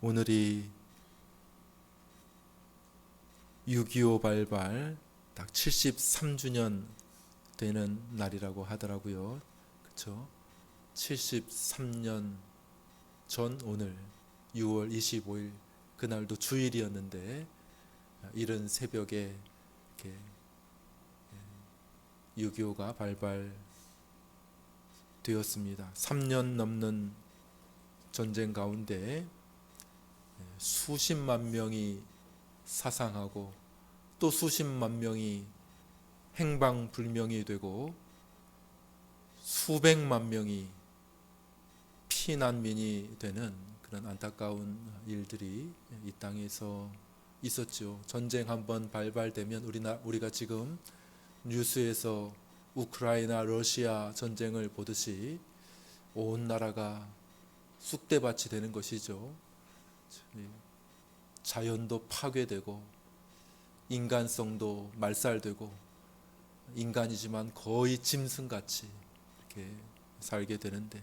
오늘이 6.25 발발 딱 73주년 되는 날이라고 하더라고요. 그렇죠? 73년 전 오늘 6월 25일 그날도 주일이었는데 이른 새벽에 이렇게 6.25가 발발되었습니다. 3년 넘는 전쟁 가운데 수십만 명이 사상하고 또 수십만 명이 행방불명이 되고 수백만 명이 피난민이 되는 그런 안타까운 일들이 이 땅에서 있었죠. 전쟁 한번 발발되면 우리가 지금 뉴스에서 우크라이나 러시아 전쟁을 보듯이 온 나라가 쑥대밭이 되는 것이죠. 자연도 파괴되고 인간성도 말살되고 인간이지만 거의 짐승같이 이렇게 살게 되는데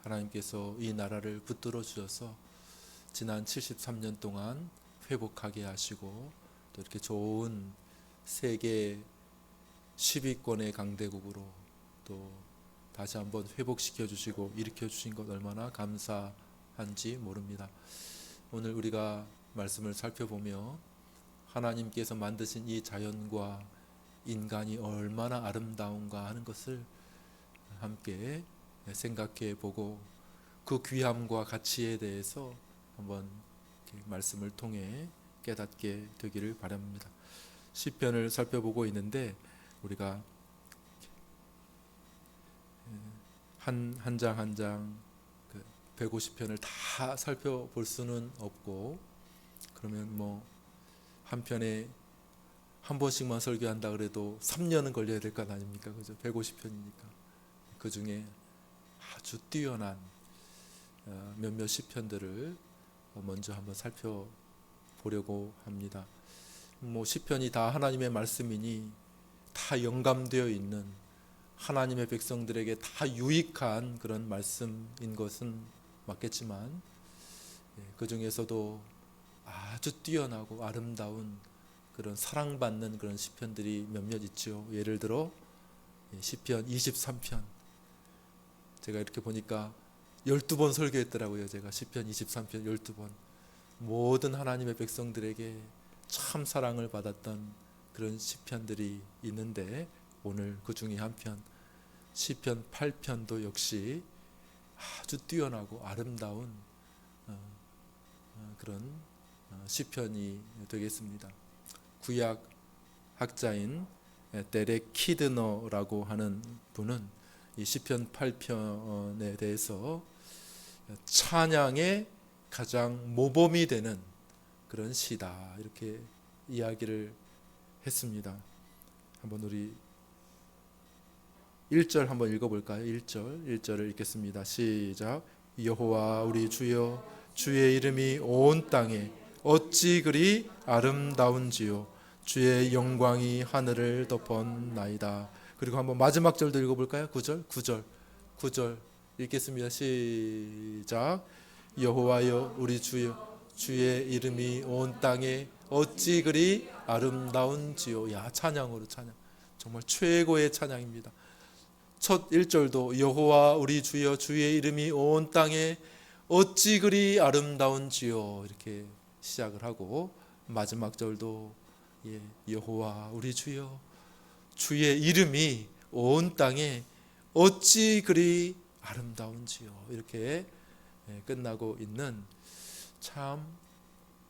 하나님께서 이 나라를 붙들어 주셔서 지난 73년 동안 회복하게 하시고 또 이렇게 좋은 세계 10위권의 강대국으로 또 다시 한번 회복시켜 주시고 일으켜 주신 것 얼마나 감사한지 모릅니다. 오늘 우리가 말씀을 살펴보며 하나님께서 만드신 이 자연과 인간이 얼마나 아름다운가 하는 것을 함께 생각해 보고 그 귀함과 가치에 대해서 한번 말씀을 통해 깨닫게 되기를 바랍니다. 시편을 살펴보고 있는데 우리가 한 장 한 장 150편을 다 살펴볼 수는 없고 그러면 뭐 한 편에 한 번씩만 설교한다 그래도 3년은 걸려야 될 것 아닙니까? 그죠? 150편이니까 그 중에 아주 뛰어난 몇몇 시편들을 먼저 한번 살펴보려고 합니다. 뭐 시편이 다 하나님의 말씀이니 다 영감되어 있는 하나님의 백성들에게 다 유익한 그런 말씀인 것은 맞겠지만 그 중에서도 아주 뛰어나고 아름다운 그런 사랑받는 그런 시편들이 몇몇 있죠. 예를 들어 시편 23편 제가 이렇게 보니까 12번 설교했더라고요. 제가 시편 23편 12번 모든 하나님의 백성들에게 참 사랑을 받았던 그런 시편들이 있는데 오늘 그 중에 한 편 시편 8편도 역시 아주 뛰어나고 아름다운 그런 시편이 되겠습니다. 구약 학자인 데렉 키드너라고 하는 분은 이 시편 8편에 대해서 찬양의 가장 모범이 되는 그런 시다 이렇게 이야기를 했습니다. 한번 우리 1절 한번 읽어볼까요? 1절을 읽겠습니다. 시작. 여호와 우리 주여 주의 이름이 온 땅에 어찌 그리 아름다운지요 주의 영광이 하늘을 덮었나이다. 그리고 한번 마지막 절도 읽어볼까요? 9절 읽겠습니다. 시작. 여호와여 우리 주여 주의 이름이 온 땅에 어찌 그리 아름다운지요. 야 찬양으로 찬양 정말 최고의 찬양입니다. 첫 1절도 여호와 우리 주여 주의 이름이 온 땅에 어찌 그리 아름다운지요 이렇게 시작을 하고 마지막 절도 여호와 우리 주여 주의 이름이 온 땅에 어찌 그리 아름다운지요 이렇게 끝나고 있는 참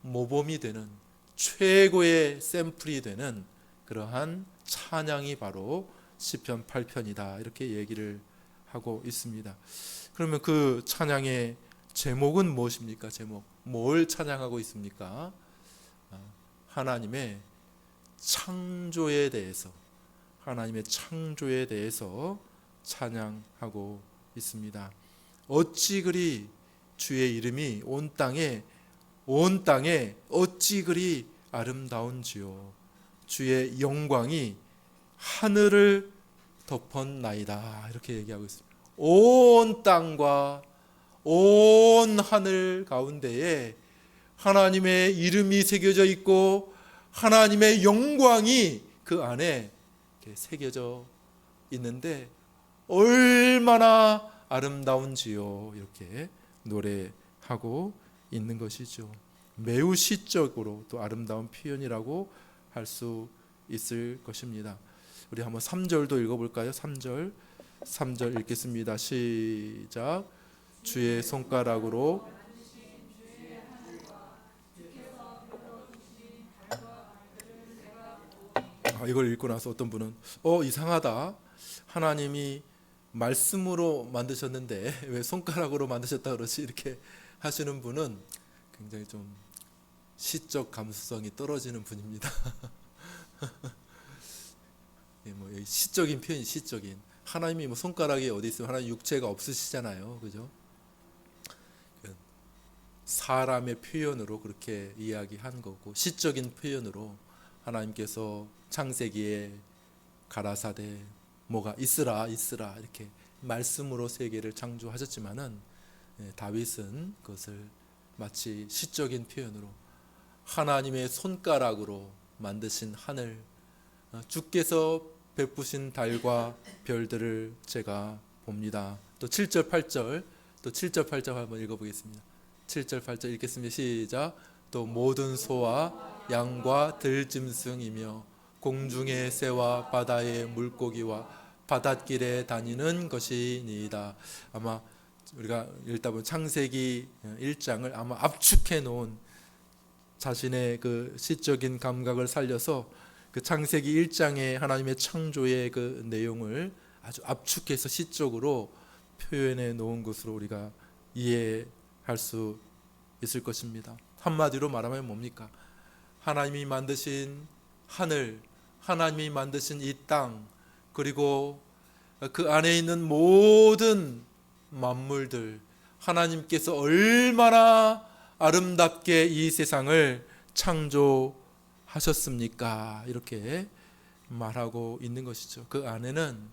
모범이 되는 최고의 샘플이 되는 그러한 찬양이 바로 시편 8편이다 이렇게 얘기를 하고 있습니다. 그러면 그 찬양의 제목은 무엇입니까? 제목 뭘 찬양하고 있습니까? 하나님의 창조에 대해서 찬양하고 있습니다. 어찌 그리 주의 이름이 온 땅에 어찌 그리 아름다운지요 주의 영광이 하늘을 덮었나이다 이렇게 얘기하고 있습니다. 온 땅과 온 하늘 가운데에 하나님의 이름이 새겨져 있고 하나님의 영광이 그 안에 이렇게 새겨져 있는데 얼마나 아름다운지요. 이렇게 노래하고 있는 것이죠. 매우 시적으로 또 아름다운 표현이라고 할 수 있을 것입니다. 우리 한번 3절도 읽어볼까요? 3절 읽겠습니다. 시작. 주의 손가락으로 이걸 읽고 나서 어떤 분은 이상하다. 하나님이 말씀으로 만드셨는데 왜 손가락으로 만드셨다 그러지? 이렇게 하시는 분은 굉장히 좀 시적 감수성이 떨어지는 분입니다. 시적인 표현이 시적인. 하나님이 뭐 손가락이 어디 있으면 하나님 육체가 없으시잖아요, 그죠? 사람의 표현으로 그렇게 이야기한 거고 시적인 표현으로 하나님께서 창세기에 가라사대 뭐가 있으라 이렇게 말씀으로 세계를 창조하셨지만은 다윗은 그것을 마치 시적인 표현으로 하나님의 손가락으로 만드신 하늘, 주께서 베푸신 달과 별들을 제가 봅니다. 또 7절 8절 한번 읽어보겠습니다. 7절 8절 읽겠습니다. 시작. 또 모든 소와 양과 들짐승이며 공중의 새와 바다의 물고기와 바닷길에 다니는 것이니이다. 아마 우리가 읽다 보면 창세기 1장을 아마 압축해 놓은 자신의 그 시적인 감각을 살려서 그 창세기 1장의 하나님의 창조의 그 내용을 아주 압축해서 시적으로 표현해 놓은 것으로 우리가 이해할 수 있을 것입니다. 한마디로 말하면 뭡니까? 하나님이 만드신 하늘, 하나님이 만드신 이 땅, 그리고 그 안에 있는 모든 만물들, 하나님께서 얼마나 아름답게 이 세상을 창조하셨습니까? 이렇게 말하고 있는 것이죠. 그 안에는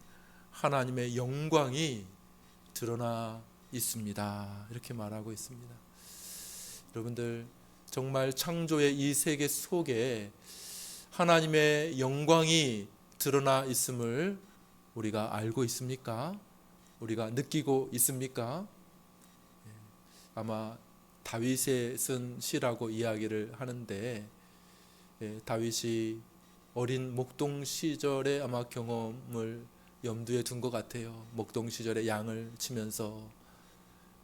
하나님의 영광이 드러나 있습니다. 이렇게 말하고 있습니다. 여러분들 정말 창조의 이 세계 속에 하나님의 영광이 드러나 있음을 우리가 알고 있습니까? 우리가 느끼고 있습니까? 아마 다윗의 쓴 시라고 이야기를 하는데 다윗이 어린 목동 시절의 아마 경험을 염두에 둔 것 같아요. 목동 시절에 양을 치면서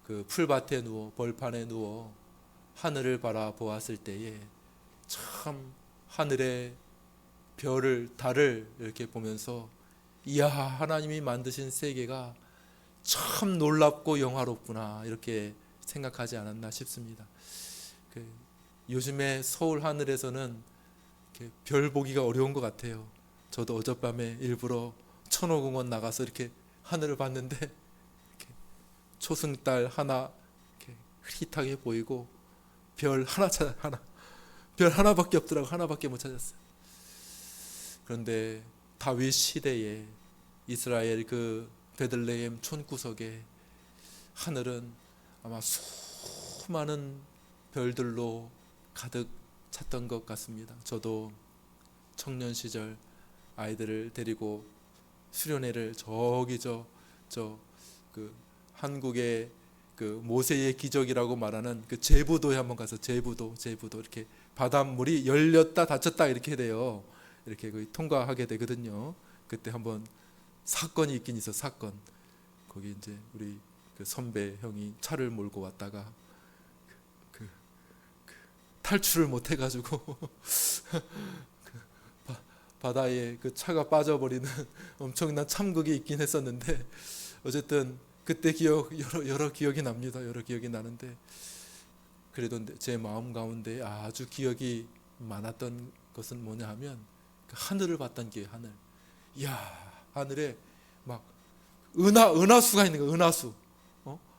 그 풀밭에 누워 벌판에 누워 하늘을 바라보았을 때에 참 하늘의 별을 달을 이렇게 보면서 이야 하나님이 만드신 세계가 참 놀랍고 영화롭구나 이렇게 생각하지 않았나 싶습니다. 요즘에 서울 하늘에서는 별 보기가 어려운 것 같아요. 저도 어젯밤에 일부러 천호공원 나가서 이렇게 하늘을 봤는데 이렇게 초승달 하나 이렇게 흐릿하게 보이고 별 하나밖에 없더라고. 하나밖에 못 찾았어요. 그런데 다윗 시대에 이스라엘 그 베들레헴 촌구석에 하늘은 아마 수많은 별들로 가득 찼던 것 같습니다. 저도 청년 시절 아이들을 데리고 수련회를 저기 그 한국의 그 모세의 기적이라고 말하는 그 제부도에 한번 가서 제부도 이렇게 바닷물이 열렸다 닫혔다 이렇게 돼요. 이렇게 거의 통과하게 되거든요. 그때 한번 사건이 있긴 있어. 사건. 거기 이제 우리 그 선배 형이 차를 몰고 왔다가 탈출을 못 해가지고 바다에 그 차가 빠져버리는 엄청난 참극이 있긴 했었는데 어쨌든 그때 여러 기억이 납니다. 여러 기억이 나는데 그래도 제 마음 가운데 아주 기억이 많았던 것은 뭐냐 하면 그 하늘을 봤던 기회. 하늘. 이야 하늘에 막 은하수가 있는 거예요. 은하수.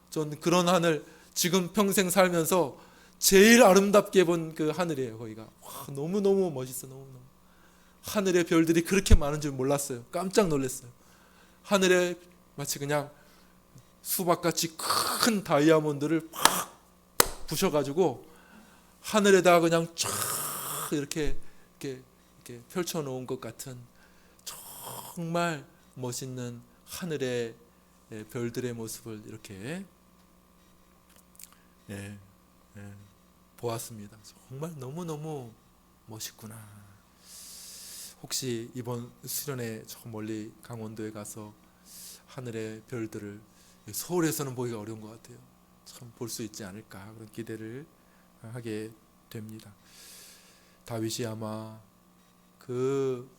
전 그런 하늘 지금 평생 살면서 제일 아름답게 본 그 하늘이에요. 거기가 와, 너무너무 멋있어. 너무너무. 하늘의 별들이 그렇게 많은 줄 몰랐어요. 깜짝 놀랐어요. 하늘에 마치 그냥 수박같이 큰 다이아몬드를 팍 부셔가지고 하늘에다가 그냥 쫙 이렇게 펼쳐놓은 것 같은 정말 멋있는 하늘의 별들의 모습을 이렇게 보았습니다. 정말 너무너무 멋있구나. 혹시 이번 수련회 저 멀리 강원도에 가서 하늘의 별들을 서울에서는 보기가 어려운 것 같아요. 참 볼 수 있지 않을까 그런 기대를 하게 됩니다. 다윗이 아마 그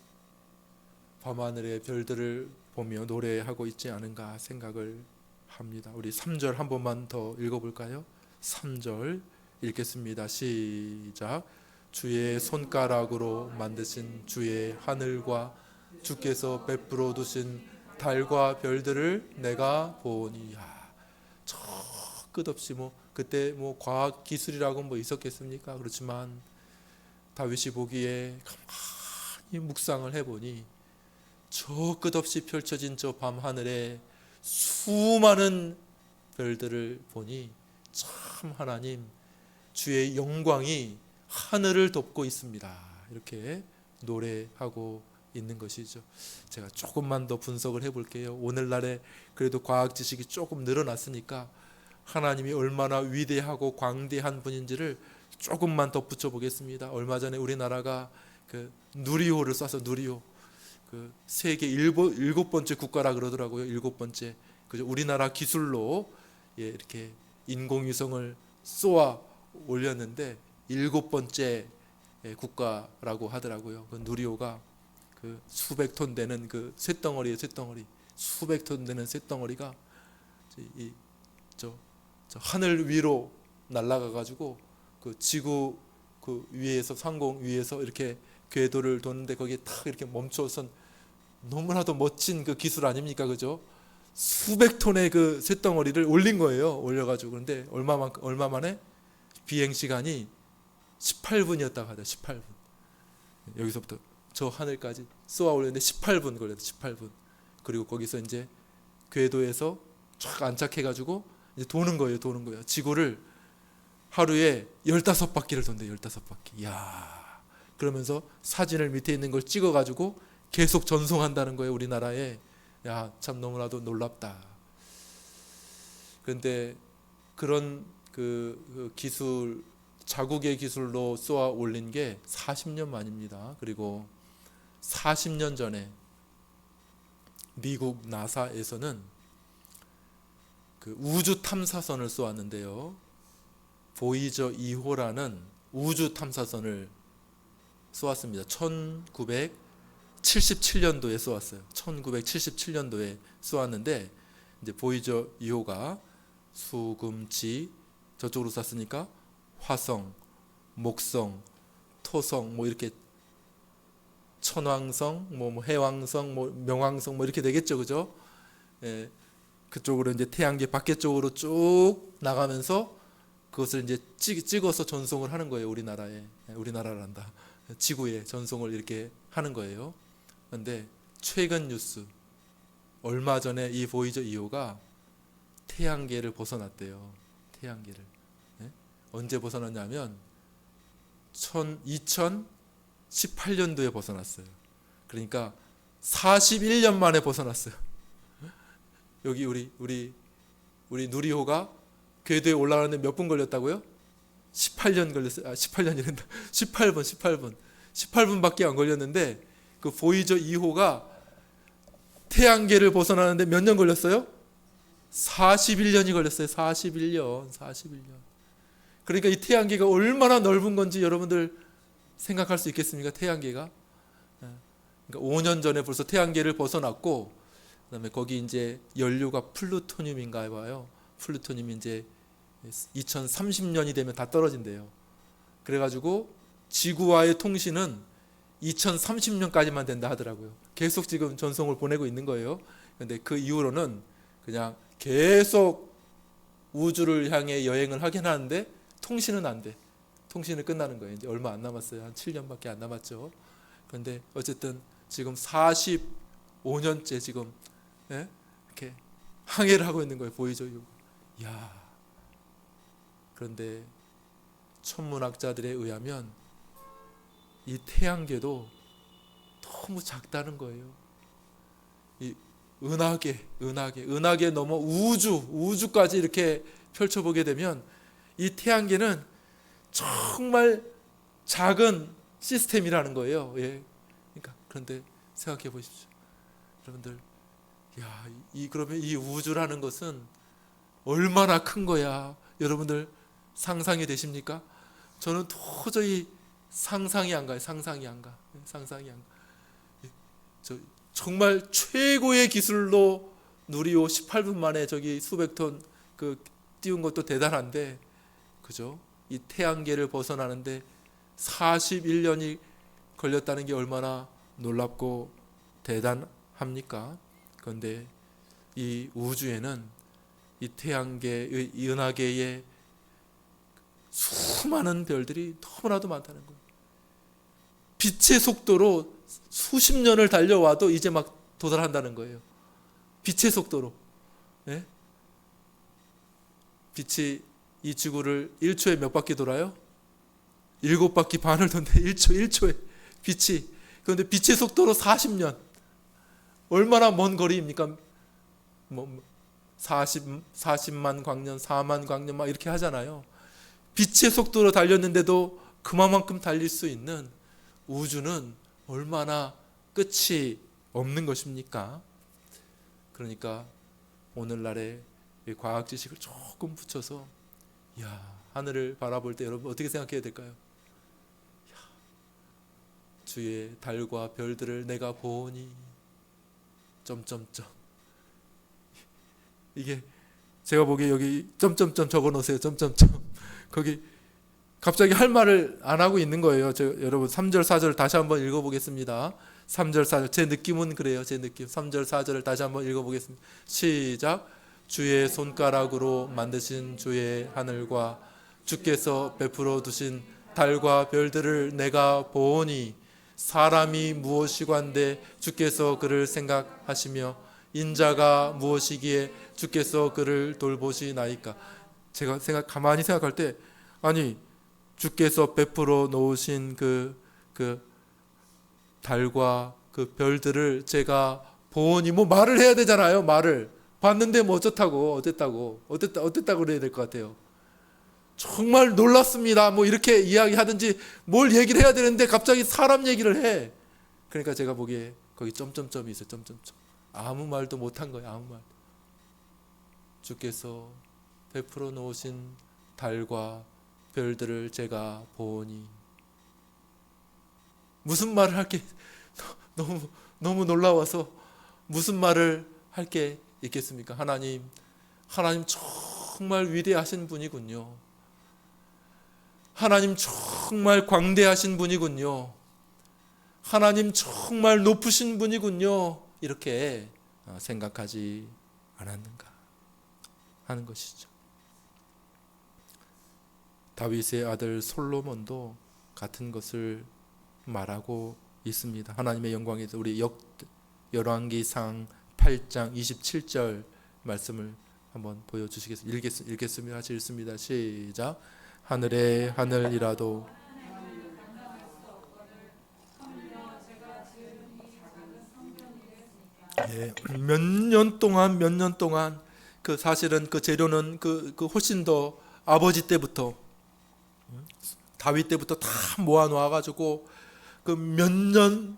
밤하늘의 별들을 보며 노래하고 있지 않은가 생각을 합니다. 우리 3절 한 번만 더 읽어볼까요? 3절 읽겠습니다. 시작. 주의 손가락으로 만드신 주의 하늘과 주께서 베풀어 두신 달과 별들을 내가 보니. 저 끝없이 그때 과학 기술이라고 있었겠습니까? 그렇지만 다윗이 보기에 가만히 묵상을 해보니 저 끝없이 펼쳐진 저 밤하늘에 수많은 별들을 보니 참 하나님 주의 영광이 하늘을 덮고 있습니다. 이렇게 노래하고 있는 것이죠. 제가 조금만 더 분석을 해볼게요. 오늘날에 그래도 과학 지식이 조금 늘어났으니까 하나님이 얼마나 위대하고 광대한 분인지를 조금만 덧붙여 보겠습니다. 얼마 전에 우리나라가 그 누리호를 쏴서 누리호 그 세계 일곱 번째 국가라 그러더라고요. 일곱 번째. 그죠? 우리나라 기술로 이렇게 인공위성을 쏘아 올렸는데 일곱 번째 국가라고 하더라고요. 그 누리호가 그 수백 톤 되는 그 쇳덩어리예요. 쇳덩어리. 수백 톤 되는 쇳덩어리가 저 하늘 위로 날아가 가지고 그 지구 그 위에서 상공 위에서 이렇게 궤도를 도는데 거기에 탁 이렇게 멈춰선 너무나도 멋진 그 기술 아닙니까? 그죠? 수백 톤의 그 쇳덩어리를 올린 거예요. 올려가지고. 그런데 얼마 만에 비행 시간이 18분이었다고 하더라고요. 18분. 여기서부터 저 하늘까지 쏘아 올렸는데 18분 걸렸어요. 18분. 그리고 거기서 이제 궤도에서 쫙 안착해가지고 이제 도는 거예요. 지구를 하루에 15바퀴를 돈대요. 15바퀴. 이야. 그러면서 사진을 밑에 있는 걸 찍어가지고 계속 전송한다는 거예요. 우리나라에. 야, 참 너무나도 놀랍다. 그런데 그런 그 기술, 자국의 기술로 쏘아 올린 게 40년 만입니다. 그리고 40년 전에 미국 나사에서는 그 우주 탐사선을 쏘았는데요. 보이저 2호라는 우주 탐사선을 쏘았습니다. 1977년도에 쏘았어요. 1977년도에 쏘았는데 이제 보이저 2호가 수금치 저쪽으로 쐈으니까 화성, 목성, 토성 이렇게 천왕성, 해왕성, 명왕성 이렇게 되겠죠, 그죠? 그쪽으로 이제 태양계 밖에 쪽으로 쭉 나가면서 그것을 이제 찍어서 전송을 하는 거예요. 우리나라란다. 지구에 전송을 이렇게 하는 거예요. 그런데 최근 뉴스 얼마 전에 이 보이저 2호가 태양계를 벗어났대요. 태양계를. 언제 벗어났냐면 2018년도에 벗어났어요. 그러니까 41년 만에 벗어났어요. 여기 우리 누리호가 궤도에 올라가는데 몇 분 걸렸다고요? 18년 걸렸어요. 18년이란다. 18분밖에 안 걸렸는데 그 보이저 2호가 태양계를 벗어나는데 몇 년 걸렸어요? 41년이 걸렸어요. 41년. 그러니까 이 태양계가 얼마나 넓은 건지 여러분들 생각할 수 있겠습니까? 태양계가. 그러니까 5년 전에 벌써 태양계를 벗어났고 그다음에 거기 이제 연료가 플루토늄인가 봐요. 플루토늄이 이제 2030년이 되면 다 떨어진대요. 그래가지고 지구와의 통신은 2030년까지만 된다 하더라고요. 계속 지금 전송을 보내고 있는 거예요. 그런데 그 이후로는 그냥 계속 우주를 향해 여행을 하긴 하는데 통신은 안 돼. 통신은 끝나는 거예요. 이제 얼마 안 남았어요. 한 7년밖에 안 남았죠. 그런데 어쨌든 지금 45년째 지금 이렇게 항해를 하고 있는 거예요. 보이죠? 야. 그런데 천문학자들에 의하면 이 태양계도 너무 작다는 거예요. 이 은하계 넘어 우주까지 이렇게 펼쳐보게 되면 이 태양계는 정말 작은 시스템이라는 거예요. 예. 그러니까 그런데 생각해 보십시오, 여러분들. 그러면 이 우주라는 것은 얼마나 큰 거야? 여러분들 상상이 되십니까? 저는 도저히 상상이 안 가요. 상상이 안 가. 정말 최고의 기술로 누리호 18분 만에 저기 수백 톤 띄운 것도 대단한데, 그죠? 이 태양계를 벗어나는데 41년이 걸렸다는 게 얼마나 놀랍고 대단합니까? 그런데 이 우주에는 이 태양계, 이 은하계에 수많은 별들이 너무나도 많다는 거예요. 빛의 속도로 수십 년을 달려와도 이제 막 도달한다는 거예요. 빛의 속도로. 네? 빛이 이 지구를 1초에 몇 바퀴 돌아요? 7바퀴 반을 도는데 1초에 빛이. 그런데 빛의 속도로 40년. 얼마나 먼 거리입니까? 40만 광년, 4만 광년 막 이렇게 하잖아요. 빛의 속도로 달렸는데도 그만큼 달릴 수 있는 우주는 얼마나 끝이 없는 것입니까? 그러니까 오늘날의 과학 지식을 조금 붙여서 하늘을 바라볼 때 여러분 어떻게 생각해야 될까요? 주의 달과 별들을 내가 보니 점점점. 이게 제가 보기에 여기 점점점 적어 놓으세요. 점점점. 거기 갑자기 할 말을 안 하고 있는 거예요. 여러분 3절 4절 다시 한번 읽어보겠습니다. 3절 4절 제 느낌은 그래요. 제 느낌. 3절 4절을 다시 한번 읽어보겠습니다. 시작. 주의 손가락으로 만드신 주의 하늘과 주께서 베풀어 두신 달과 별들을 내가 보니 사람이 무엇이관데 주께서 그를 생각하시며 인자가 무엇이기에 주께서 그를 돌보시나이까. 제가 가만히 생각할 때, 아니 주께서 베풀어 놓으신 그 달과 그 별들을 제가 보니, 말을 해야 되잖아요. 말을 봤는데 어쨌다고 그래야 될 것 같아요. 정말 놀랐습니다. 이렇게 이야기하든지 뭘 얘기를 해야 되는데 갑자기 사람 얘기를 해. 그러니까 제가 보기에 거기 점점점이 있어요. 점점점. 아무 말도 못한 거예요. 아무 말. 주께서 베풀어 놓으신 달과 별들을 제가 보니. 무슨 말을 할게 너무 놀라워서 무슨 말을 할 게 있겠습니까? 하나님 정말 위대하신 분이군요. 하나님 정말 광대하신 분이군요. 하나님 정말 높으신 분이군요. 이렇게 생각하지 않았는가 하는 것이죠. 다윗의 아들 솔로몬도 같은 것을 말하고 있습니다. 하나님의 영광에서 우리 열왕기상 8장 27절 말씀을 한번 보여주시겠습니다. 읽겠습니다. 같이 읽습니다. 시작. 하늘의 하늘이라도 몇 년 동안 사실은 재료는 훨씬 더 아버지 때부터 다윗 때부터 다 모아 놓아 가지고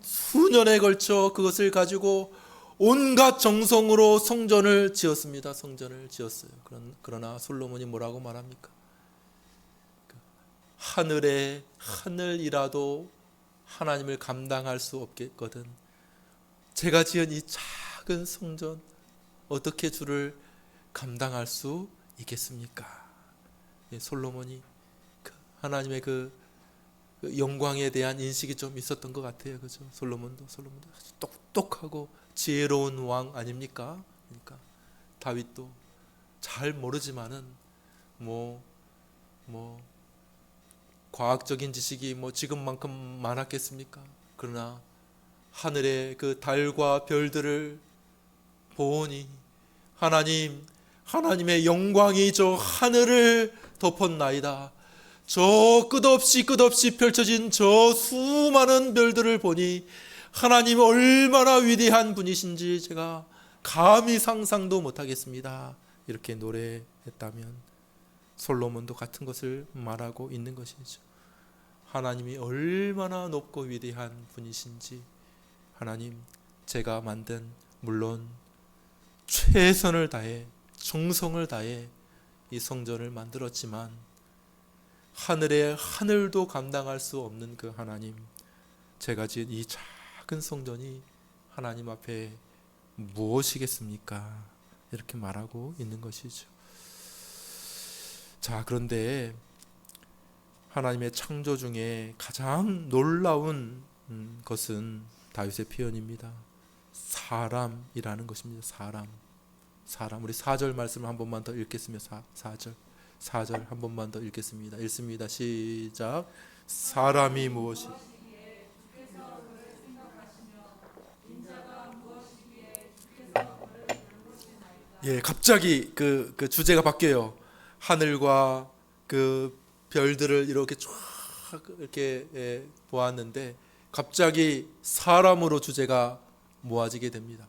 수년에 걸쳐 그것을 가지고 온갖 정성으로 성전을 지었습니다. 성전을 지었어요. 그러나 솔로몬이 뭐라고 말합니까? 하늘의 하늘이라도 하나님을 감당할 수 없겠거든. 제가 지은 이 작은 성전 어떻게 주를 감당할 수 있겠습니까? 솔로몬이 하나님의 영광에 대한 인식이 좀 있었던 것 같아요. 그죠? 솔로몬도 아주 똑똑하고 지혜로운 왕 아닙니까? 그러니까 다윗도 잘 모르지만은 과학적인 지식이 지금만큼 많았겠습니까? 그러나 하늘의 달과 별들을 보니 하나님, 하나님의 영광이 저 하늘을 덮었나이다. 저 끝없이 펼쳐진 저 수많은 별들을 보니 하나님 얼마나 위대한 분이신지 제가 감히 상상도 못하겠습니다. 이렇게 노래했다면 솔로몬도 같은 것을 말하고 있는 것이죠. 하나님이 얼마나 높고 위대한 분이신지, 하나님, 제가 만든, 물론 최선을 다해 정성을 다해 이 성전을 만들었지만 하늘의 하늘도 감당할 수 없는 그 하나님, 제가 지은 이 작은 성전이 하나님 앞에 무엇이겠습니까? 이렇게 말하고 있는 것이죠. 자, 그런데 하나님의 창조 중에 가장 놀라운 것은 다윗의 표현입니다. 사람이라는 것입니다. 사람. 우리 4절 말씀을 한 번만 더 읽겠습니다. 4절 한 번만 더 읽겠습니다. 읽습니다. 시작. 사람이 무엇이 예, 갑자기 그 주제가 바뀌어요. 하늘과 그 별들을 이렇게 쫙 이렇게 보았는데 갑자기 사람으로 주제가 모아지게 됩니다.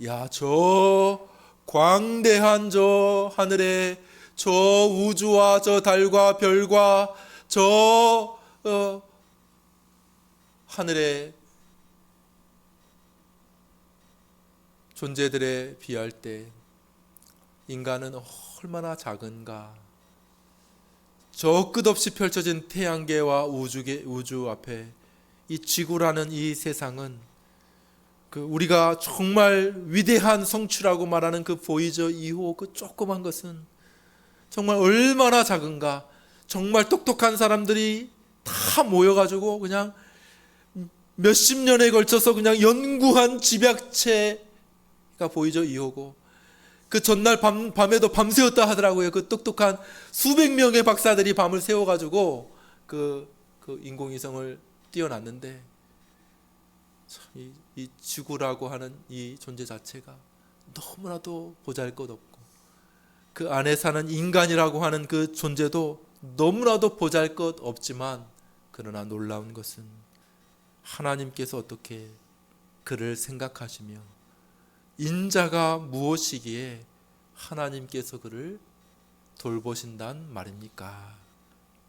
야, 저 광대한 저 하늘에 저 우주와 저 달과 별과 저 하늘의 존재들에 비할 때 인간은 얼마나 작은가. 저 끝없이 펼쳐진 태양계와 우주 앞에 이 지구라는 이 세상은 그 우리가 정말 위대한 성취라고 말하는 그 보이저 2호 그 조그만 것은 정말 얼마나 작은가. 정말 똑똑한 사람들이 다 모여가지고 그냥 몇십 년에 걸쳐서 그냥 연구한 집약체가 보이저 2호고 그 전날 밤에도 밤새웠다 하더라고요. 그 똑똑한 수백 명의 박사들이 밤을 새워가지고 그 인공위성을 띄워놨는데 이 지구라고 하는 이 존재 자체가 너무나도 보잘것없고 그 안에 사는 인간이라고 하는 그 존재도 너무나도 보잘것없지만 그러나 놀라운 것은 하나님께서 어떻게 그를 생각하시며 인자가 무엇이기에 하나님께서 그를 돌보신단 말입니까?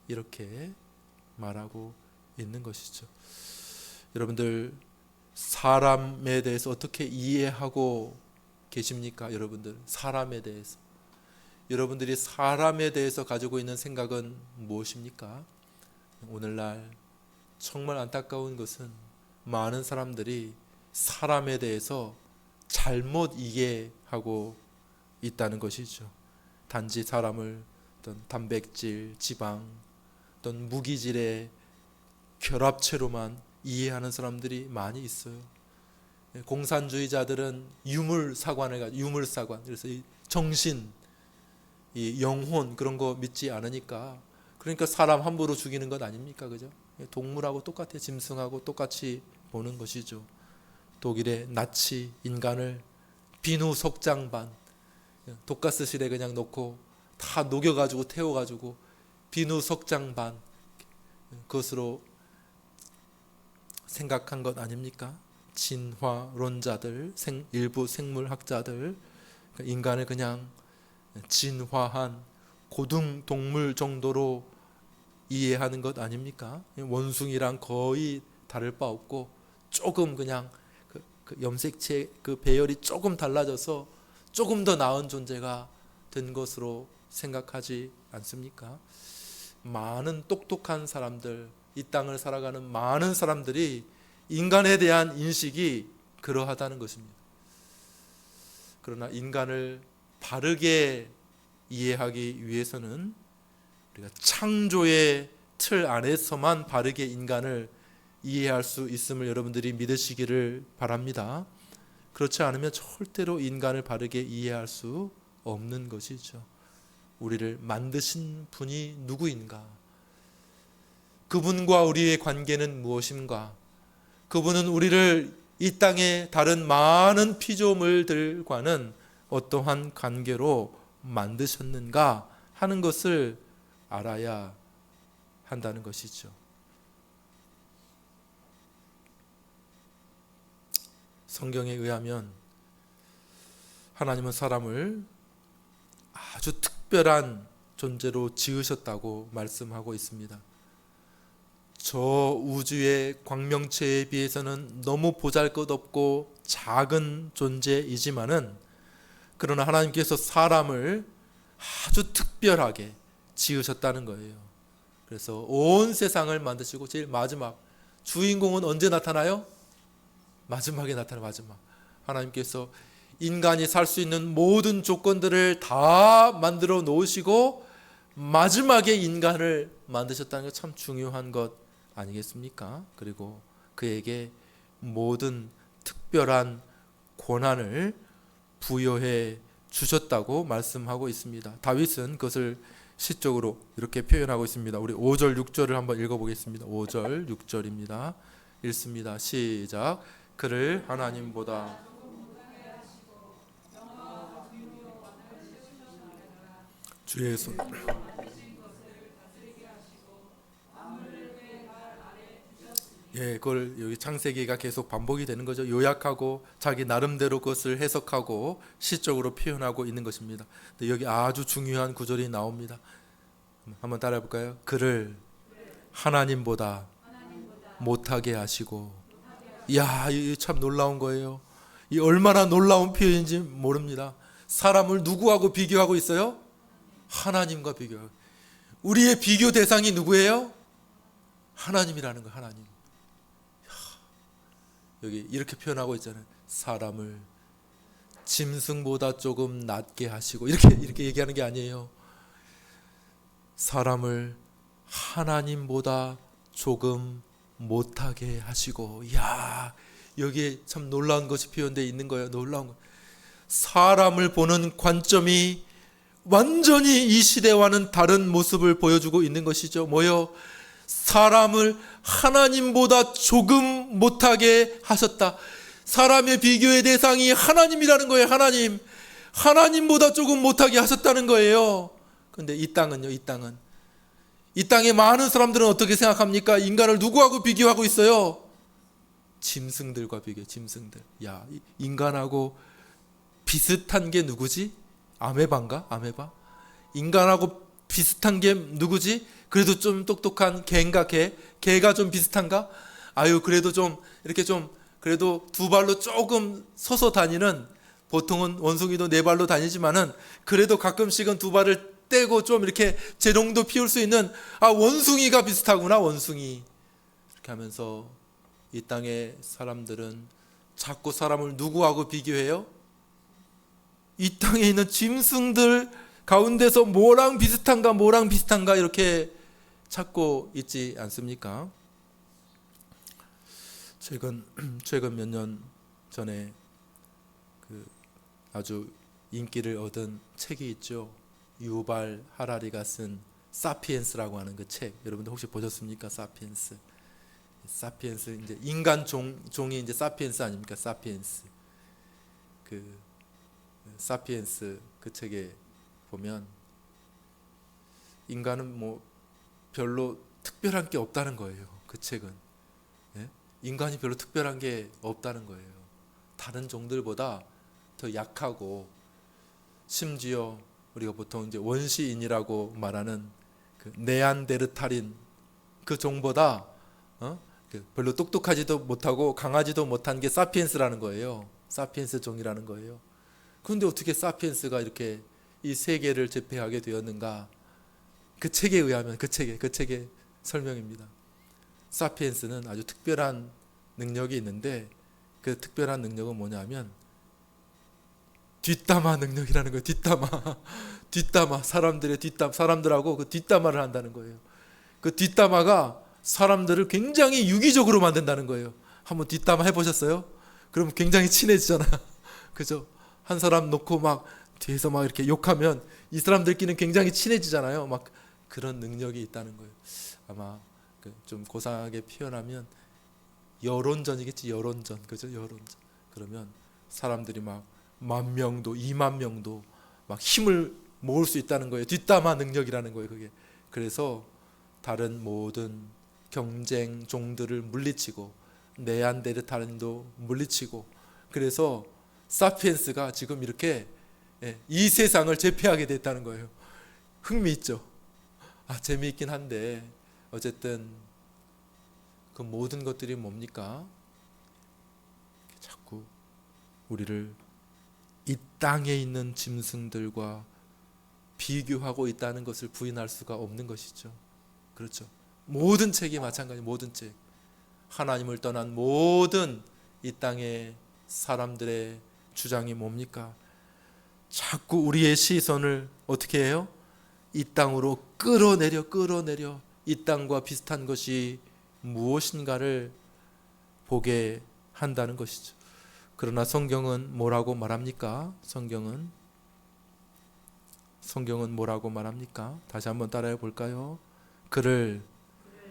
이렇게 말하고 있는 것이죠. 여러분들 사람에 대해서 어떻게 이해하고 계십니까? 여러분들 사람에 대해서 여러분들이 사람에 대해서 가지고 있는 생각은 무엇입니까? 오늘날 정말 안타까운 것은 많은 사람들이 사람에 대해서 잘못 이해하고 있다는 것이죠. 단지 사람을 어떤 단백질, 지방, 어떤 무기질의 결합체로만 이해하는 사람들이 많이 있어요. 공산주의자들은 유물사관, 그래서 이 정신, 이 영혼 그런 거 믿지 않으니까 그러니까 사람 함부로 죽이는 것 아닙니까, 그죠? 동물하고 똑같아, 짐승하고 똑같이 보는 것이죠. 독일의 나치 인간을 비누 석장반 독가스실에 그냥 놓고 다 녹여가지고 태워가지고 비누 석장반 그것으로 생각한 것 아닙니까? 진화론자들, 일부 생물학자들 인간을 그냥 진화한 고등동물 정도로 이해하는 것 아닙니까? 원숭이랑 거의 다를 바 없고 조금 그냥 그 염색체 그 배열이 조금 달라져서 조금 더 나은 존재가 된 것으로 생각하지 않습니까? 많은 똑똑한 사람들, 이 땅을 살아가는 많은 사람들이 인간에 대한 인식이 그러하다는 것입니다. 그러나 인간을 바르게 이해하기 위해서는 우리가 창조의 틀 안에서만 바르게 인간을 이해할 수 있음을 여러분들이 믿으시기를 바랍니다. 그렇지 않으면 절대로 인간을 바르게 이해할 수 없는 것이죠. 우리를 만드신 분이 누구인가? 그분과 우리의 관계는 무엇인가? 그분은 우리를 이 땅의 다른 많은 피조물들과는 어떠한 관계로 만드셨는가 하는 것을 알아야 한다는 것이죠. 성경에 의하면 하나님은 사람을 아주 특별한 존재로 지으셨다고 말씀하고 있습니다. 저 우주의 광명체에 비해서는 너무 보잘것없고 작은 존재이지만은, 그러나 하나님께서 사람을 아주 특별하게 지으셨다는 거예요. 그래서 온 세상을 만드시고 제일 마지막 주인공은 언제 나타나요? 마지막에 나타나. 마지막 하나님께서 인간이 살 수 있는 모든 조건들을 다 만들어 놓으시고 마지막에 인간을 만드셨다는 게 참 중요한 것 아니겠습니까? 그리고 그에게 모든 특별한 권한을 부여해 주셨다고 말씀하고 있습니다. 다윗은 그것을 시적으로 이렇게 표현하고 있습니다. 우리 5절 6절을 한번 읽어보겠습니다. 5절 6절입니다. 읽습니다. 시작. 그를 하나님보다 주의 손 그걸 여기 창세기가 계속 반복이 되는 거죠. 요약하고 자기 나름대로 그것을 해석하고 시적으로 표현하고 있는 것입니다. 근데 여기 아주 중요한 구절이 나옵니다. 한번 따라해 볼까요? 그를 하나님보다 못하게 하시고. 이야, 이 참 놀라운 거예요. 이 얼마나 놀라운 표현인지 모릅니다. 사람을 누구하고 비교하고 있어요? 하나님과 비교하고. 우리의 비교 대상이 누구예요? 하나님이라는 거예요. 하나님. 여기 이렇게 표현하고 있잖아요. 사람을 짐승보다 조금 낮게 하시고, 이렇게 얘기하는 게 아니에요. 사람을 하나님보다 조금 못하게 하시고. 이야, 여기에 참 놀라운 것이 표현되어 있는 거예요. 놀라운 거. 사람을 보는 관점이 완전히 이 시대와는 다른 모습을 보여주고 있는 것이죠. 뭐요? 사람을 하나님보다 조금 못하게 하셨다. 사람의 비교의 대상이 하나님이라는 거예요. 하나님보다 조금 못하게 하셨다는 거예요. 그런데 이 땅은요, 이 땅의 많은 사람들은 어떻게 생각합니까? 인간을 누구하고 비교하고 있어요? 짐승들과 비교해. 짐승들. 야, 인간하고 비슷한 게 누구지? 아메바인가? 아메바? 인간하고 비슷한 게 누구지? 그래도 좀 똑똑한 개인가? 개가 좀 비슷한가? 아유, 그래도 좀 이렇게 좀 그래도 두 발로 조금 서서 다니는, 보통은 원숭이도 네 발로 다니지만은 그래도 가끔씩은 두 발을 떼고 좀 이렇게 재롱도 피울 수 있는, 원숭이가 비슷하구나, 원숭이. 이렇게 하면서 이 땅의 사람들은 자꾸 사람을 누구하고 비교해요? 이 땅에 있는 짐승들 가운데서 뭐랑 비슷한가 이렇게 찾고 있지 않습니까? 최근 몇 년 전에 그 아주 인기를 얻은 책이 있죠. 유발 하라리가 쓴 사피엔스라고 하는 그 책, 여러분들 혹시 보셨습니까? 사피엔스 이제 인간 종이 이제 사피엔스 아닙니까? 사피엔스. 그 사피엔스 그 책에 보면 인간은 뭐 별로 특별한 게 없다는 거예요. 그 책은. 인간이 별로 특별한 게 없다는 거예요. 다른 종들보다 더 약하고, 심지어 우리가 보통 이제 원시인이라고 말하는 그 네안데르탈인 그 종보다 별로 똑똑하지도 못하고 강하지도 못한 게 사피엔스라는 거예요. 사피엔스 종이라는 거예요. 그런데 어떻게 사피엔스가 이렇게 이 세계를 제패하게 되었는가? 그 책에 의하면, 그 책의 설명입니다. 사피엔스는 아주 특별한 능력이 있는데, 그 특별한 능력은 뭐냐면 뒷담화 능력이라는 거예요. 뒷담화. 사람들하고 그 뒷담화를 한다는 거예요. 그 뒷담화가 사람들을 굉장히 유기적으로 만든다는 거예요. 한번 뒷담화 해보셨어요? 그러면 굉장히 친해지잖아. 그죠? 한 사람 놓고 막 뒤에서 막 이렇게 욕하면 이 사람들끼리는 굉장히 친해지잖아요. 막 그런 능력이 있다는 거예요. 아마 좀 고상하게 표현하면 여론전이겠지. 여론전. 그죠? 여론전. 그러면 사람들이 막 10,000명도 20,000명도 막 힘을 모을 수 있다는 거예요. 뒷담화 능력이라는 거예요, 그게. 그래서 다른 모든 경쟁 종들을 물리치고 네안데르탈인도 물리치고, 그래서 사피엔스가 지금 이렇게 이 세상을 제패하게 됐다는 거예요. 흥미있죠? 재미있긴 한데 어쨌든 그 모든 것들이 뭡니까? 자꾸 우리를 이 땅에 있는 짐승들과 비교하고 있다는 것을 부인할 수가 없는 것이죠. 그렇죠? 모든 책이 마찬가지. 모든 책, 하나님을 떠난 모든 이 땅의 사람들의 주장이 뭡니까? 자꾸 우리의 시선을 어떻게 해요? 이 땅으로 끌어내려 이 땅과 비슷한 것이 무엇인가를 보게 한다는 것이죠. 그러나 성경은 뭐라고 말합니까? 성경은 뭐라고 말합니까? 다시 한번 따라해 볼까요? 그를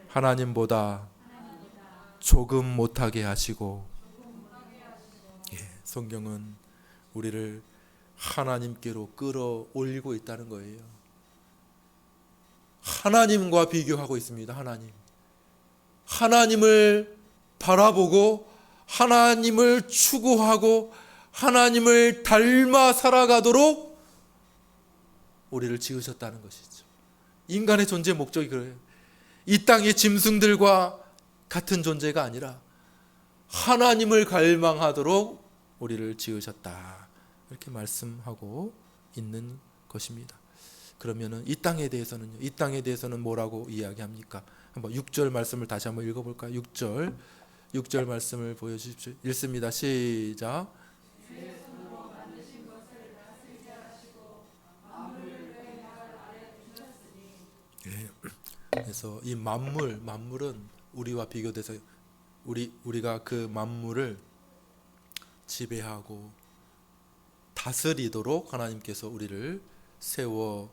하나님보다 조금 못하게 하시고, 성경은 우리를 하나님께로 끌어올리고 있다는 거예요. 하나님과 비교하고 있습니다. 하나님을 바라보고 하나님을 추구하고 하나님을 닮아 살아가도록 우리를 지으셨다는 것이죠. 인간의 존재 목적이 그래요. 이 땅의 짐승들과 같은 존재가 아니라 하나님을 갈망하도록 우리를 지으셨다, 이렇게 말씀하고 있는 것입니다. 그러면은 이 땅에 대해서는 뭐라고 이야기합니까? 한번 6절 말씀을 다시 한번 읽어볼까요? 6절 말씀을 보여주십시오. 읽습니다. 시작. 그래서 이 만물은 우리와 비교돼서 우리가 그 만물을 지배하고 다스리도록 하나님께서 우리를 세워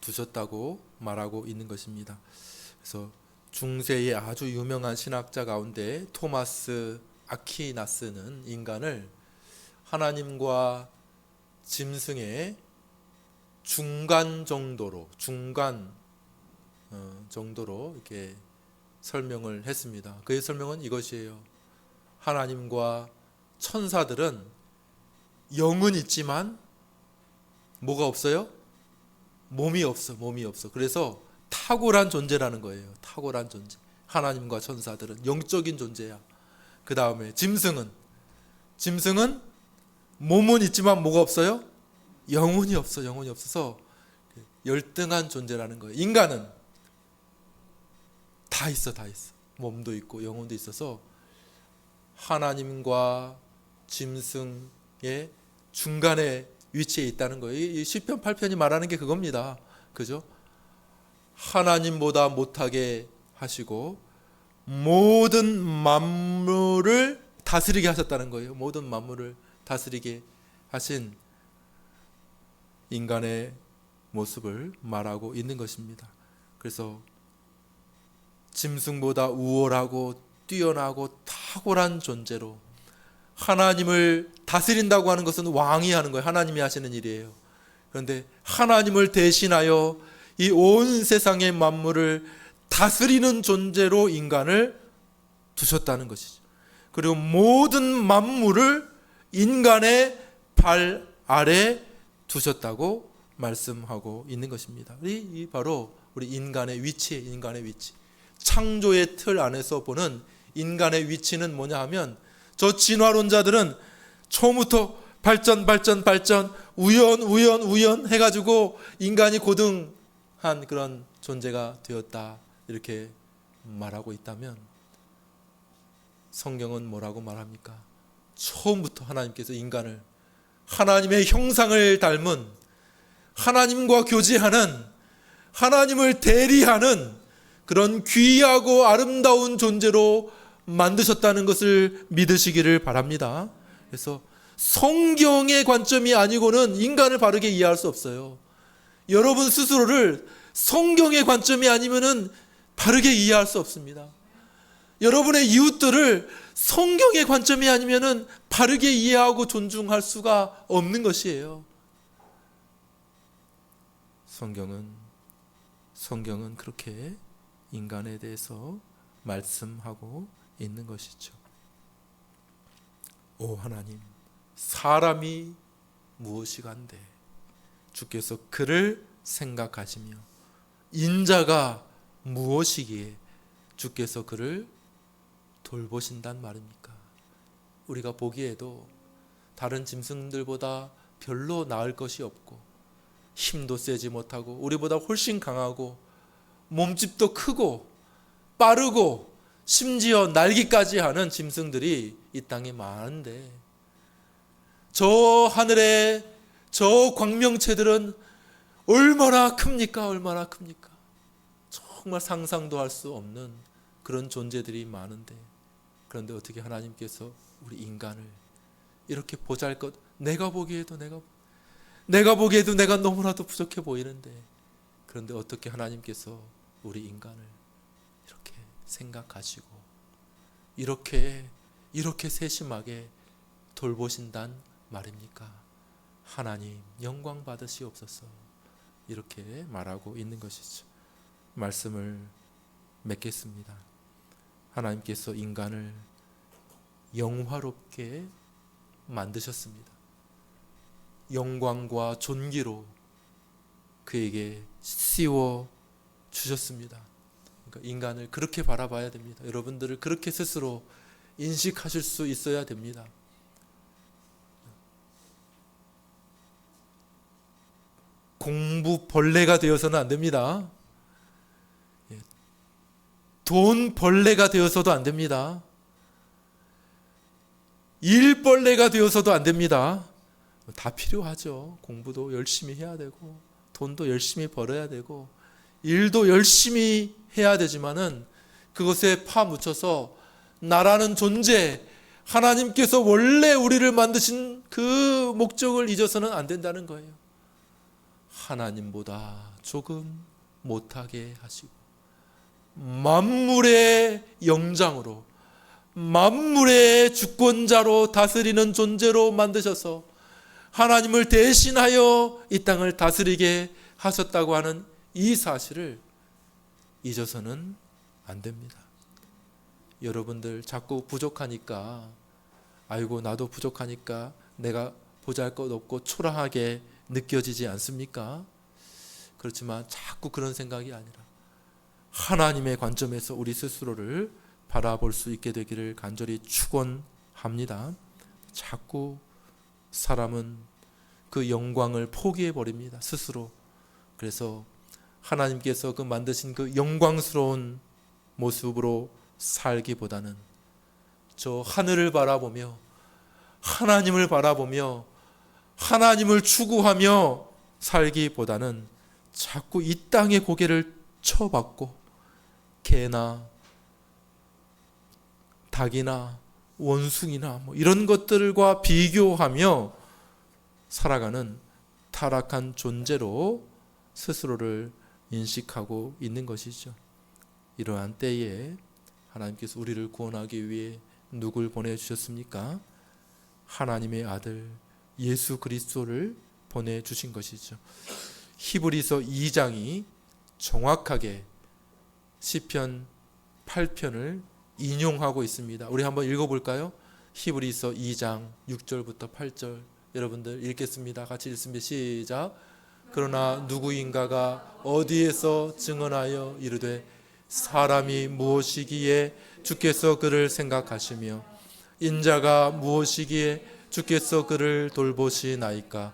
두셨다고 말하고 있는 것입니다. 그래서 중세의 아주 유명한 신학자 가운데 토마스 아퀴나스는 인간을 하나님과 짐승의 중간 정도로 이렇게 설명을 했습니다. 그의 설명은 이것이에요. 하나님과 천사들은 영은 있지만 뭐가 없어요? 몸이 없어. 그래서 탁월한 존재라는 거예요. 탁월한 존재. 하나님과 천사들은 영적인 존재야. 그 다음에 짐승은 몸은 있지만 뭐가 없어요? 영혼이 없어서 열등한 존재라는 거예요. 인간은 다 있어. 몸도 있고 영혼도 있어서 하나님과 짐승의 중간에 위치해 있다는 거예요. 이 시편 8편이 말하는 게 그겁니다. 그죠? 하나님보다 못하게 하시고 모든 만물을 다스리게 하셨다는 거예요. 모든 만물을 다스리게 하신 인간의 모습을 말하고 있는 것입니다. 그래서 짐승보다 우월하고 뛰어나고 탁월한 존재로 하나님을 다스린다고 하는 것은 왕이 하는 거예요. 하나님이 하시는 일이에요. 그런데 하나님을 대신하여 이 온 세상의 만물을 다스리는 존재로 인간을 두셨다는 것이죠. 그리고 모든 만물을 인간의 발 아래 두셨다고 말씀하고 있는 것입니다. 이 바로 우리 인간의 위치. 창조의 틀 안에서 보는 인간의 위치는 뭐냐 하면, 저 진화론자들은 처음부터 발전 우연 해가지고 인간이 고등한 그런 존재가 되었다, 이렇게 말하고 있다면, 성경은 뭐라고 말합니까? 처음부터 하나님께서 인간을 하나님의 형상을 닮은, 하나님과 교제하는, 하나님을 대리하는 그런 귀하고 아름다운 존재로 만드셨다는 것을 믿으시기를 바랍니다. 그래서 성경의 관점이 아니고는 인간을 바르게 이해할 수 없어요. 여러분 스스로를 성경의 관점이 아니면은 바르게 이해할 수 없습니다. 여러분의 이웃들을 성경의 관점이 아니면은 바르게 이해하고 존중할 수가 없는 것이에요. 성경은 그렇게 인간에 대해서 말씀하고 있는 것이죠. 오 하나님, 사람이 무엇이간데 주께서 그를 생각하시며 인자가 무엇이기에 주께서 그를 돌보신단 말입니까? 우리가 보기에도 다른 짐승들보다 별로 나을 것이 없고 힘도 세지 못하고 우리보다 훨씬 강하고 몸집도 크고 빠르고 심지어 날기까지 하는 짐승들이 이 땅에 많은데 저 하늘에 저 광명체들은 얼마나 큽니까? 얼마나 큽니까? 정말 상상도 할 수 없는 그런 존재들이 많은데, 그런데 어떻게 하나님께서 우리 인간을 이렇게 보잘것, 내가 보기에도 내가 너무나도 부족해 보이는데, 그런데 어떻게 하나님께서 우리 인간을 이렇게 생각하시고 이렇게 세심하게 돌보신단 말입니까? 하나님 영광 받으시옵소서, 이렇게 말하고 있는 것이죠. 말씀을 맺겠습니다. 하나님께서 인간을 영화롭게 만드셨습니다. 영광과 존귀로 그에게 씌워 주셨습니다. 그러니까 인간을 그렇게 바라봐야 됩니다. 여러분들을 그렇게 스스로 인식하실 수 있어야 됩니다. 공부 벌레가 되어서는 안 됩니다. 돈 벌레가 되어서도 안 됩니다. 일 벌레가 되어서도 안 됩니다. 다 필요하죠. 공부도 열심히 해야 되고 돈도 열심히 벌어야 되고 일도 열심히 해야 되지만은 그것에 파묻혀서 나라는 존재, 하나님께서 원래 우리를 만드신 그 목적을 잊어서는 안 된다는 거예요. 하나님보다 조금 못하게 하시고 만물의 영장으로, 만물의 주권자로 다스리는 존재로 만드셔서 하나님을 대신하여 이 땅을 다스리게 하셨다고 하는 이 사실을 잊어서는 안 됩니다. 여러분들 자꾸 부족하니까, 아이고 나도 부족하니까 내가 보잘것없고 초라하게 느껴지지 않습니까? 그렇지만 자꾸 그런 생각이 아니라 하나님의 관점에서 우리 스스로를 바라볼 수 있게 되기를 간절히 축원합니다. 자꾸 사람은 그 영광을 포기해 버립니다, 스스로. 그래서 하나님께서 그 만드신 그 영광스러운 모습으로 살기보다는 저 하늘을 바라보며 하나님을 바라보며 하나님을 추구하며 살기보다는 자꾸 이 땅의 고개를 쳐박고 개나 닭이나 원숭이나 이런 것들과 비교하며 살아가는 타락한 존재로 스스로를 인식하고 있는 것이죠. 이러한 때에 하나님께서 우리를 구원하기 위해 누굴 보내주셨습니까? 하나님의 아들 예수 그리스도를 보내주신 것이죠. 히브리서 2장이 정확하게 시편 8편을 인용하고 있습니다. 우리 한번 읽어볼까요? 히브리서 2장 6절부터 8절 여러분들 읽겠습니다. 같이 읽습니다. 시작. 그러나 누구인가가 어디에서 증언하여 이르되 사람이 무엇이기에 주께서 그를 생각하시며 인자가 무엇이기에 주께서 그를 돌보시나이까.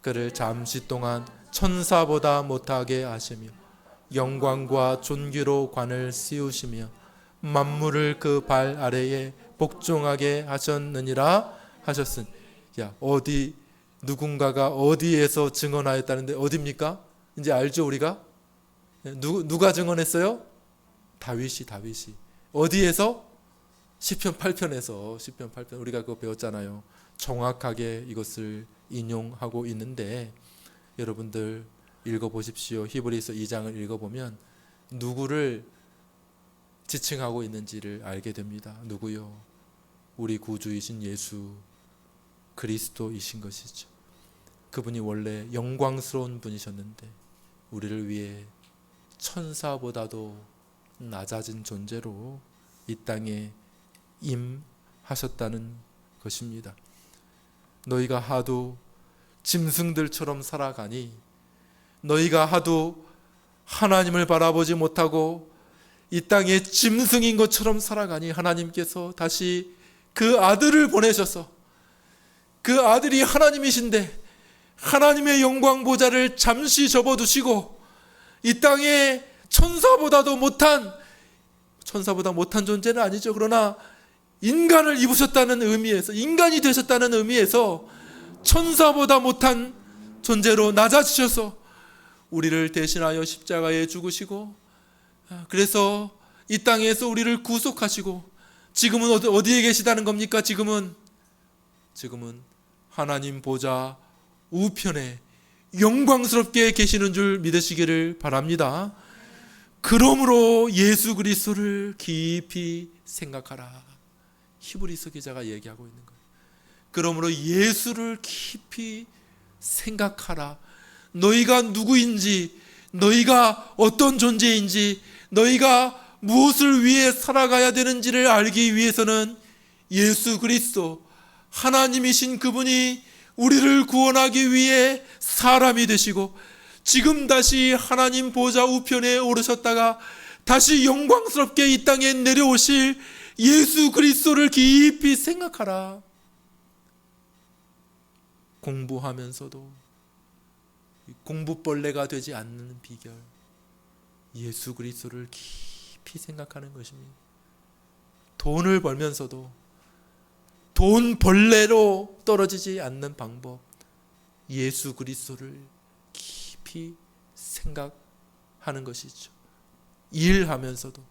그를 잠시 동안 천사보다 못하게 하시며 영광과 존귀로 관을 씌우시며 만물을 그 발 아래에 복종하게 하셨느니라 하셨으니. 어디 누군가가 어디에서 증언하였다는데 어디입니까? 이제 알죠 우리가? 누가 증언했어요? 다윗이. 어디에서? 시편 8편에서. 시편 8편 우리가 그거 배웠잖아요. 정확하게 이것을 인용하고 있는데 여러분들 읽어보십시오. 히브리서 2장을 읽어보면 누구를 지칭하고 있는지를 알게 됩니다. 누구요? 우리 구주이신 예수 그리스도이신 것이죠. 그분이 원래 영광스러운 분이셨는데 우리를 위해 천사보다도 낮아진 존재로 이 땅에 임하셨다는 것입니다. 너희가 하도 짐승들처럼 살아가니, 너희가 하도 하나님을 바라보지 못하고 이 땅에 짐승인 것처럼 살아가니 하나님께서 다시 그 아들을 보내셔서, 그 아들이 하나님이신데 하나님의 영광 보좌를 잠시 접어두시고 이 땅에 천사보다 못한 존재는 아니죠. 그러나 인간을 입으셨다는 의미에서, 인간이 되셨다는 의미에서 천사보다 못한 존재로 낮아지셔서 우리를 대신하여 십자가에 죽으시고, 그래서 이 땅에서 우리를 구속하시고, 지금은 어디에 계시다는 겁니까? 지금은 하나님 보좌 우편에 영광스럽게 계시는 줄 믿으시기를 바랍니다. 그러므로 예수 그리스도를 깊이 생각하라. 히브리서 기자가 얘기하고 있는 거예요. 그러므로 예수를 깊이 생각하라. 너희가 누구인지, 너희가 어떤 존재인지, 너희가 무엇을 위해 살아가야 되는지를 알기 위해서는 예수 그리스도, 하나님이신 그분이 우리를 구원하기 위해 사람이 되시고 지금 다시 하나님 보좌 우편에 오르셨다가 다시 영광스럽게 이 땅에 내려오실 예수 그리스도를 깊이 생각하라. 공부하면서도 공부벌레가 되지 않는 비결, 예수 그리스도를 깊이 생각하는 것입니다. 돈을 벌면서도 돈 벌레로 떨어지지 않는 방법, 예수 그리스도를 깊이 생각하는 것이죠. 일하면서도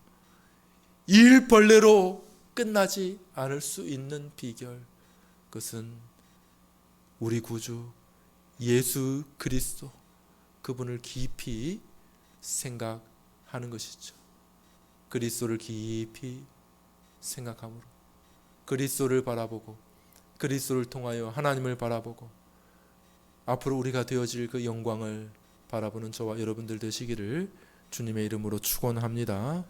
일 벌레로 끝나지 않을 수 있는 비결, 그것은 우리 구주 예수 그리스도, 그분을 깊이 생각하는 것이죠. 그리스도를 깊이 생각함으로 그리스도를 바라보고 그리스도를 통하여 하나님을 바라보고 앞으로 우리가 되어질 그 영광을 바라보는 저와 여러분들 되시기를 주님의 이름으로 축원합니다.